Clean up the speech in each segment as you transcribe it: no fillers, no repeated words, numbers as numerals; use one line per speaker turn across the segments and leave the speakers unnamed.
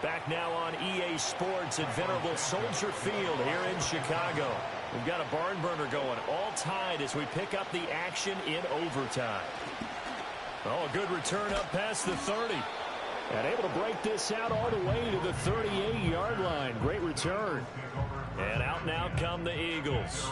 Back now on EA Sports at Venerable Soldier Field here in Chicago. We've got a barn burner going, all tied as we pick up the action in overtime. Oh, a good return up past the 30. And able to break this out all the way to the 38-yard line. Great return. And out now come the Eagles.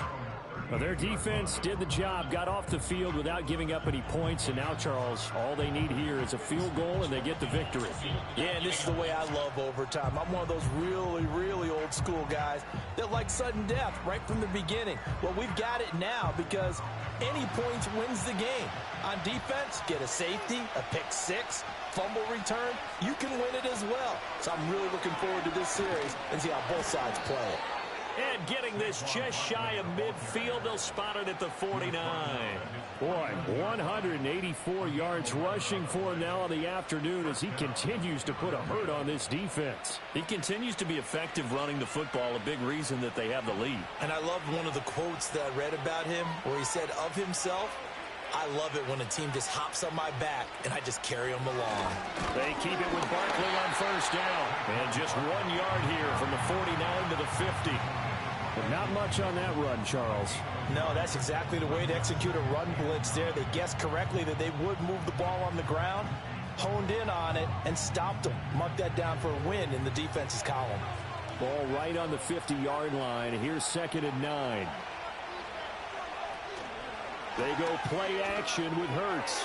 Well, their defense did the job, got off the field without giving up any points, and now, Charles, all they need here is a field goal, and they get the victory.
Yeah, and this is the way I love overtime. I'm one of those really old school guys that like sudden death right from the beginning. Well, we've got it now because any points wins the game. On defense, get a safety, a pick six, fumble return, you can win it as well. So I'm really looking forward to this series and see how both sides play it.
And getting this just shy of midfield, they'll spot it at the 49. Boy, 184 yards rushing for him now in the afternoon as he continues to put a hurt on this defense. He continues to be effective running the football, a big reason that they have the lead.
And I loved one of the quotes that I read about him where he said of himself, I love it when a team just hops on my back and I just carry them along.
They keep it with Barkley on first down. And just 1 yard here from the 49 to the 50.
But not much on that run, Charles.
No, that's exactly the way to execute a run blitz there. They guessed correctly that they would move the ball on the ground, honed in on it, and stopped them. Mark that down for a win in the defense's column.
Ball right on the 50-yard line. Here's 2nd and 9. They go play action with Hurts.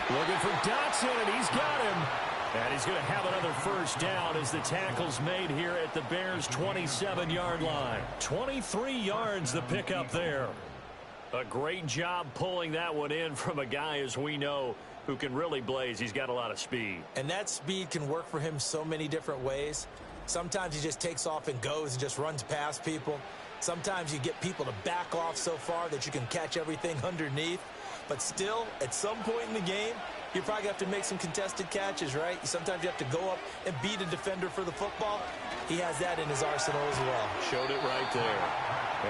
Looking for Dotson, and he's got him.
And he's going to have another first down as the tackle's made here at the Bears' 27-yard line. 23 yards the pickup there. A great job pulling that one in from a guy, as we know, who can really blaze. He's got a lot of speed.
And that speed can work for him so many different ways. Sometimes he just takes off and goes and just runs past people. Sometimes you get people to back off so far that you can catch everything underneath. But still, at some point in the game, you're probably going to have to make some contested catches, right? Sometimes you have to go up and beat a defender for the football. He has that in his arsenal as well.
Showed it right there.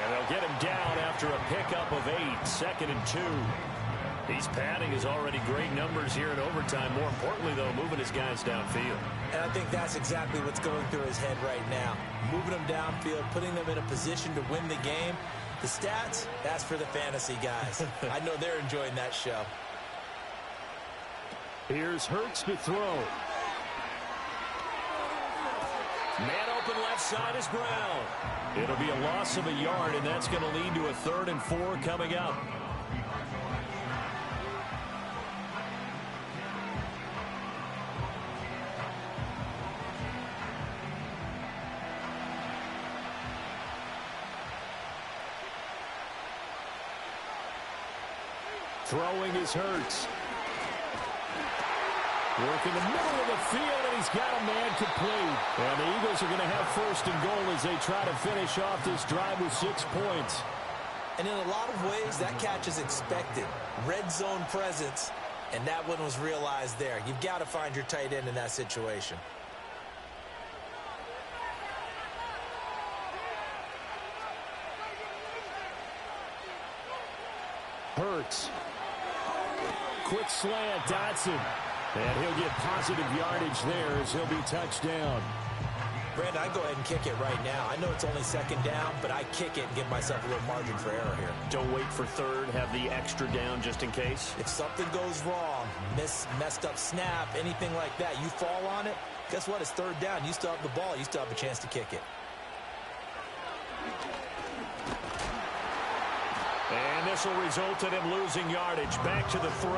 And they'll get him down after a pickup of 8, 2nd and 2. He's padding his already great numbers here in overtime. More importantly, though, moving his guys downfield.
And I think that's exactly what's going through his head right now. Moving them downfield, putting them in a position to win the game. The stats, that's for the fantasy guys. I know they're enjoying that show.
Here's Hurts to throw.
Man open left side is Brown. It'll be a loss of a yard, and that's going to lead to a 3rd and 4 coming up.
Throwing is Hurts. Work in the middle of the field, and he's got a man complete. And the Eagles are going to have 1st and goal as they try to finish off this drive with 6 points.
And in a lot of ways, that catch is expected. Red zone presence, and that one was realized there. You've got to find your tight end in that situation.
Hurts. Quick slant, Dotson. And he'll get positive yardage there as he'll be touched down.
Brandon, I go ahead and kick it right now. I know it's only 2nd down, but I kick it and give myself a little margin for error here.
Don't wait for 3rd. Have the extra down just in case.
If something goes wrong, messed up snap, anything like that, you fall on it, guess what? It's 3rd down. You still have the ball. You still have a chance to kick it.
And this will result in him losing yardage. Back to the 3.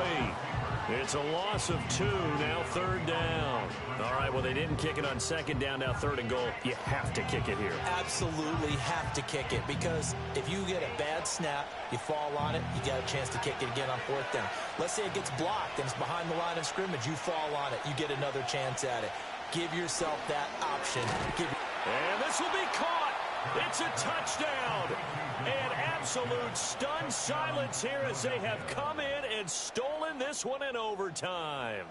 It's a loss of 2, now 3rd down. All right, well, they didn't kick it on 2nd down, now 3rd and goal. You have to kick it here.
Absolutely have to kick it because if you get a bad snap, you fall on it, you got a chance to kick it again on 4th down. Let's say it gets blocked and it's behind the line of scrimmage. You fall on it, you get another chance at it. Give yourself that option.
And this will be caught. It's a touchdown. And absolute stunned silence here as they have come in and stolen this one in overtime.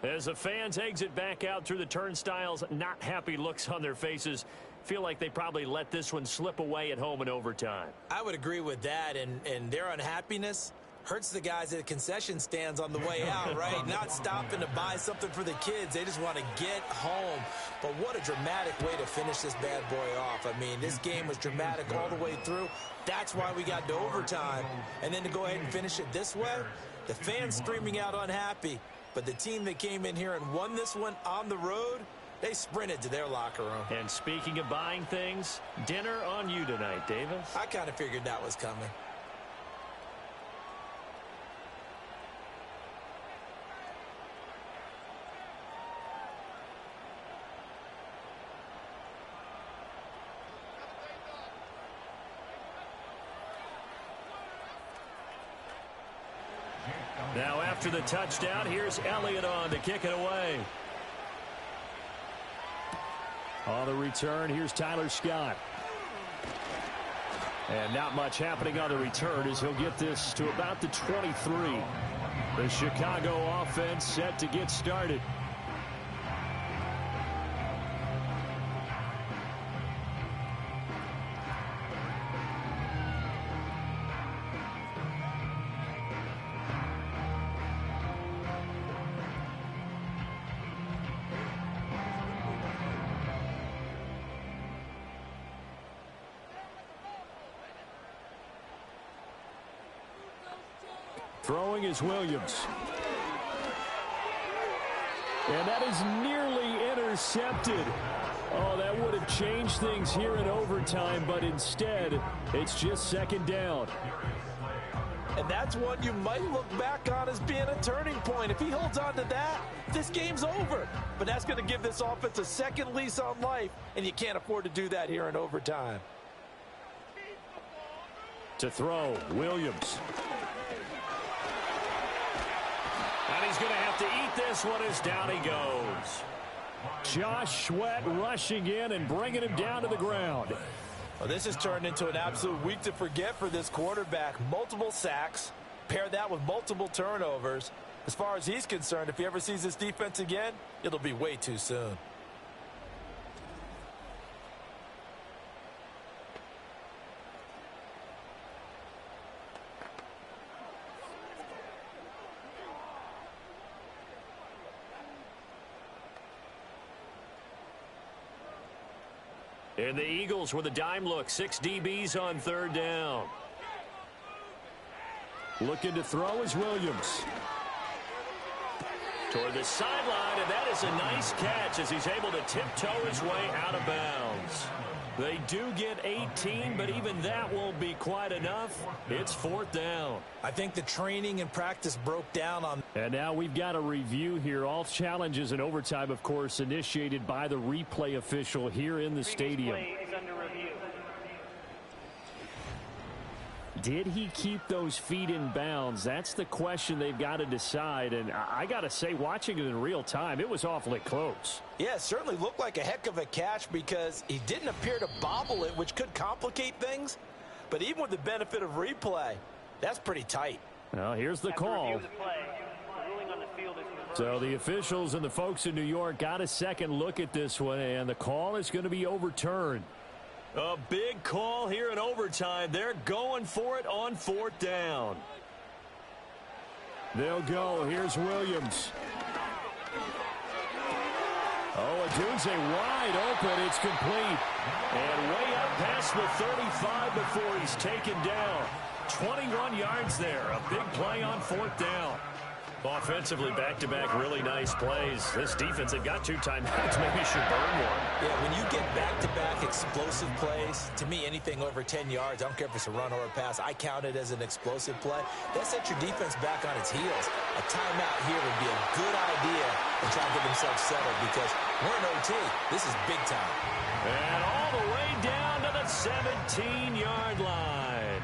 As the fans exit back out through the turnstiles, not happy looks on their faces. Feel like they probably let this one slip away at home in overtime.
I would agree with that, and their unhappiness hurts the guys at the concession stands on the way out, right? Not stopping to buy something for the kids. They just want to get home. But what a dramatic way to finish this bad boy off. I mean, this game was dramatic all the way through. That's why we got to overtime. And then to go ahead and finish it this way, the fans screaming out unhappy. But the team that came in here and won this one on the road, they sprinted to their locker room.
And speaking of buying things, dinner on you tonight, Davis.
I kind of figured that was coming.
Now after the touchdown, here's Elliott on to kick it away.
On the return, here's Tyler Scott. And not much happening on the return as he'll get this to about the 23. The Chicago offense set to get started. Throwing is Williams. And that is nearly intercepted. Oh, that would have changed things here in overtime, but instead, it's just second down.
And that's one you might look back on as being a turning point. If he holds on to that, this game's over. But that's going to give this offense a second lease on life, and you can't afford to do that here in overtime.
To throw, Williams.
And he's going to have to eat this one as down he goes.
Josh Sweat rushing in and bringing him down to the ground.
Well, this has turned into an absolute week to forget for this quarterback. Multiple sacks, pair that with multiple turnovers. As far as he's concerned, if he ever sees this defense again, it'll be way too soon.
And the Eagles with a dime look. 6 DBs on third down.
Looking to throw is Williams.
Toward the sideline, and that is a nice catch as he's able to tiptoe his way out of bounds. They do get 18, but even that won't be quite enough. It's fourth down.
I think the training and practice broke down on.
And now we've got a review here. All challenges in overtime, of course, initiated by the replay official here in the stadium. Did he keep those feet in bounds? That's the question they've got to decide. And I got to say, watching it in real time, it was awfully close.
Yeah, it certainly looked like a heck of a catch because he didn't appear to bobble it, which could complicate things. But even with the benefit of replay, that's pretty tight.
Well, here's the call. So the officials and the folks in New York got a second look at this one, and the call is going to be overturned.
A big call here in overtime. They're going for it on fourth down.
They'll go. Here's Williams. Oh, Odunze wide open. It's complete.
And way up past the 35 before he's taken down. 21 yards there. A big play on fourth down. Offensively, back-to-back really nice plays. This defense, they've got 2 timeouts. Maybe should burn one.
Yeah, when you get back-to-back explosive plays, to me, anything over 10 yards, I don't care if it's a run or a pass, I count it as an explosive play. That sets your defense back on its heels. A timeout here would be a good idea to try to get themselves settled because we're in OT. This is big time.
And all the way down to the 17-yard line.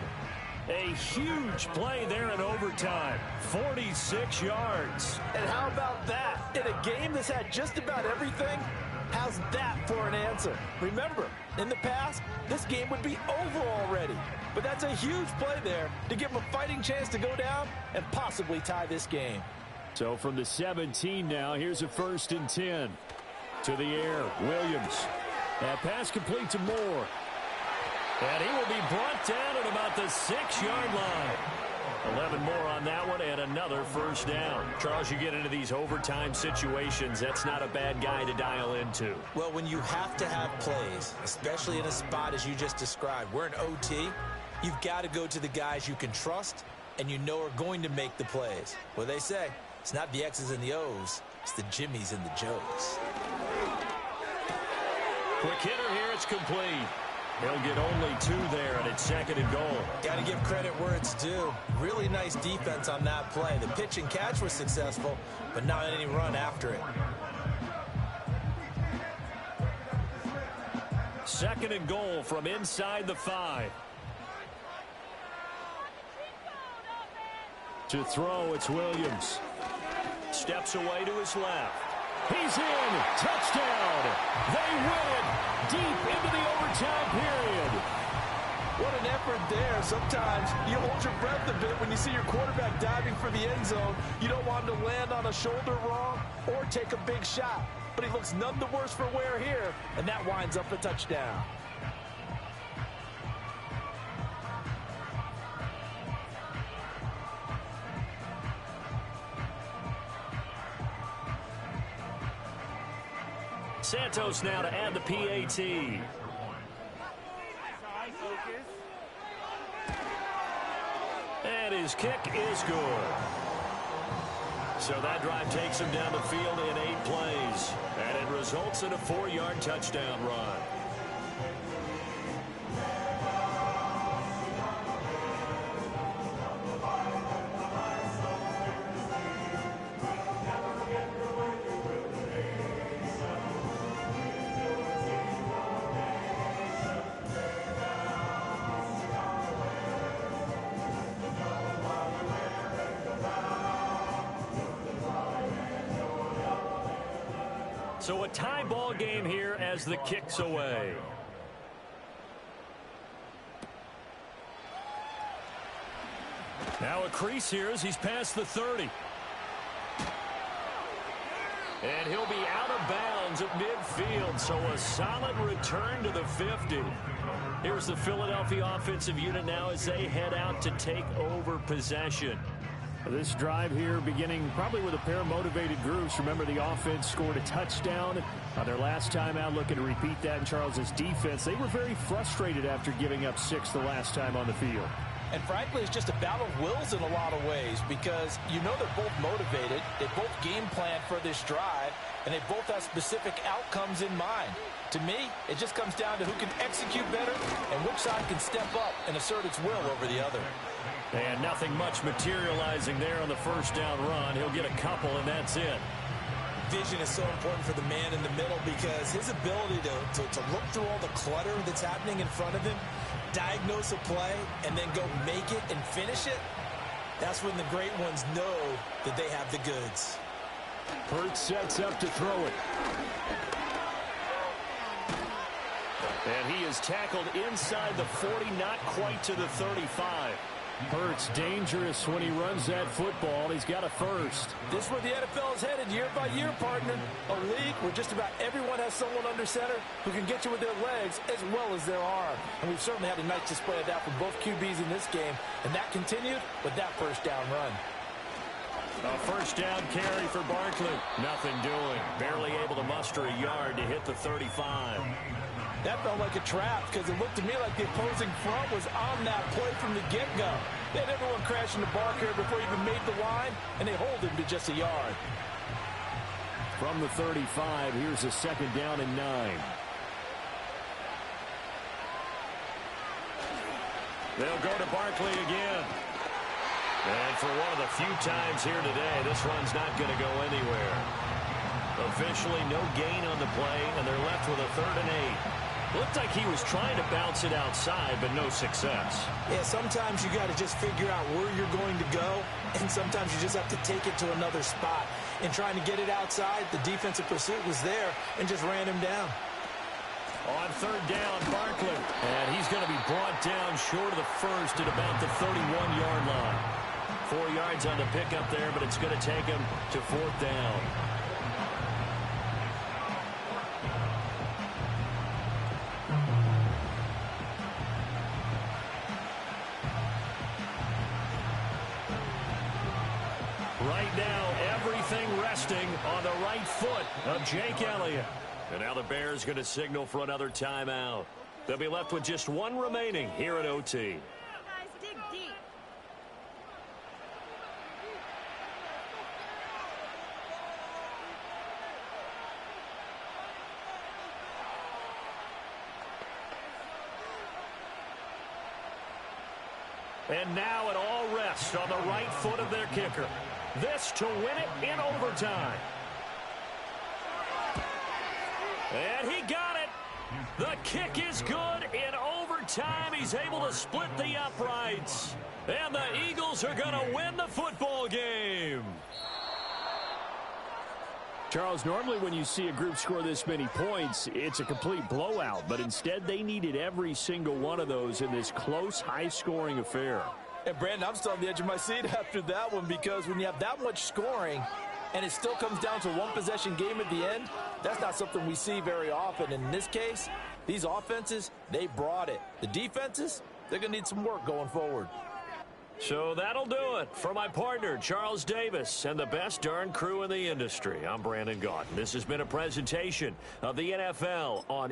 A huge play there in overtime. 46 yards.
And how about that? In a game that's had just about everything, how's that for an answer? Remember, in the past, this game would be over already. But that's a huge play there to give them a fighting chance to go down and possibly tie this game.
So from the 17 now, here's a 1st and 10. To the air, Williams. That pass complete to Moore.
And he will be brought down at about the 6-yard line. 11 more on that one and another 1st down. Charles, you get into these overtime situations, that's not a bad guy to dial into.
Well, when you have to have plays, especially in a spot as you just described, we're in OT, you've got to go to the guys you can trust and you know are going to make the plays. Well, they say it's not the X's and the O's, it's the Jimmys and the Joes.
Quick hitter here, it's complete. He'll get only 2 there, and it's 2nd and goal.
Got to give credit where it's due. Really nice defense on that play. The pitch and catch was successful, but not any run after it.
2nd and goal from inside the 5.
To throw, it's Williams.
Steps away to his left.
He's in. Touchdown. They win it deep into the overtime period.
What an effort there. Sometimes you hold your breath a bit when you see your quarterback diving for the end zone. You don't want him to land on a shoulder wrong or take a big shot. But he looks none the worse for wear here, and that winds up a touchdown.
Santos now to add the PAT. And his kick is good. So that drive takes him down the field in 8 plays. And it results in a 4-yard touchdown run. So a tie ball game here as the kick's away. Now a crease here as he's past the 30. And he'll be out of bounds at midfield, so a solid return to the 50. Here's the Philadelphia offensive unit now as they head out to take over possession.
This drive here beginning probably with a pair of motivated groups. Remember, the offense scored a touchdown on their last time out, looking to repeat that in Charles's defense. They were very frustrated after giving up 6 the last time on the field.
And frankly, it's just a battle of wills in a lot of ways because you know they're both motivated. They both game plan for this drive, and they both have specific outcomes in mind. To me, it just comes down to who can execute better and which side can step up and assert its will over the other.
And nothing much materializing there on the 1st down run. He'll get a couple, and that's it.
Vision is so important for the man in the middle because his ability to look through all the clutter that's happening in front of him, diagnose a play, and then go make it and finish it, that's when the great ones know that they have the goods.
Hurts sets up to throw it.
And he is tackled inside the 40, not quite to the 35.
Hurts dangerous when he runs that football. He's got a first.
This is where the NFL is headed year by year, partner. A league where just about everyone has someone under center who can get you with their legs as well as their arm. And we've certainly had a nice display of that for both QBs in this game. And that continued with that 1st down run.
A 1st down carry for Barkley. Nothing doing. Barely able to muster a yard to hit the 35.
That felt like a trap because it looked to me like the opposing front was on that play from the get-go. They had everyone crashing the ball carrier before he even made the line, and they hold him to just a yard.
From the 35, here's a 2nd down and 9.
They'll go to Barkley again. And for one of the few times here today, this run's not going to go anywhere. Officially no gain on the play, and they're left with a 3rd and 8. Looked like he was trying to bounce it outside, but no success.
Yeah, sometimes you got to just figure out where you're going to go, and sometimes you just have to take it to another spot. In trying to get it outside, the defensive pursuit was there and just ran him down.
On 3rd down, Barkley. And he's going to be brought down short of the 1st at about the 31-yard line. 4 yards on the pickup there, but it's going to take him to 4th down. Right now, everything resting on the right foot of Jake Elliott. And now the Bears going to signal for another timeout. They'll be left with just one remaining here at OT. And now it all rests on the right foot of their kicker. This to win it in overtime. And he got it. The kick is good in overtime. He's able to split the uprights. And the Eagles are going to win the football game.
Charles, normally when you see a group score this many points, it's a complete blowout. But instead, they needed every single one of those in this close, high-scoring affair.
And, Brandon, I'm still on the edge of my seat after that one, because when you have that much scoring and it still comes down to a one-possession game at the end, that's not something we see very often. And in this case, these offenses, they brought it. The defenses, they're going to need some work going forward.
So that'll do it for my partner, Charles Davis, and the best darn crew in the industry. I'm Brandon Gaudin. This has been a presentation of the NFL on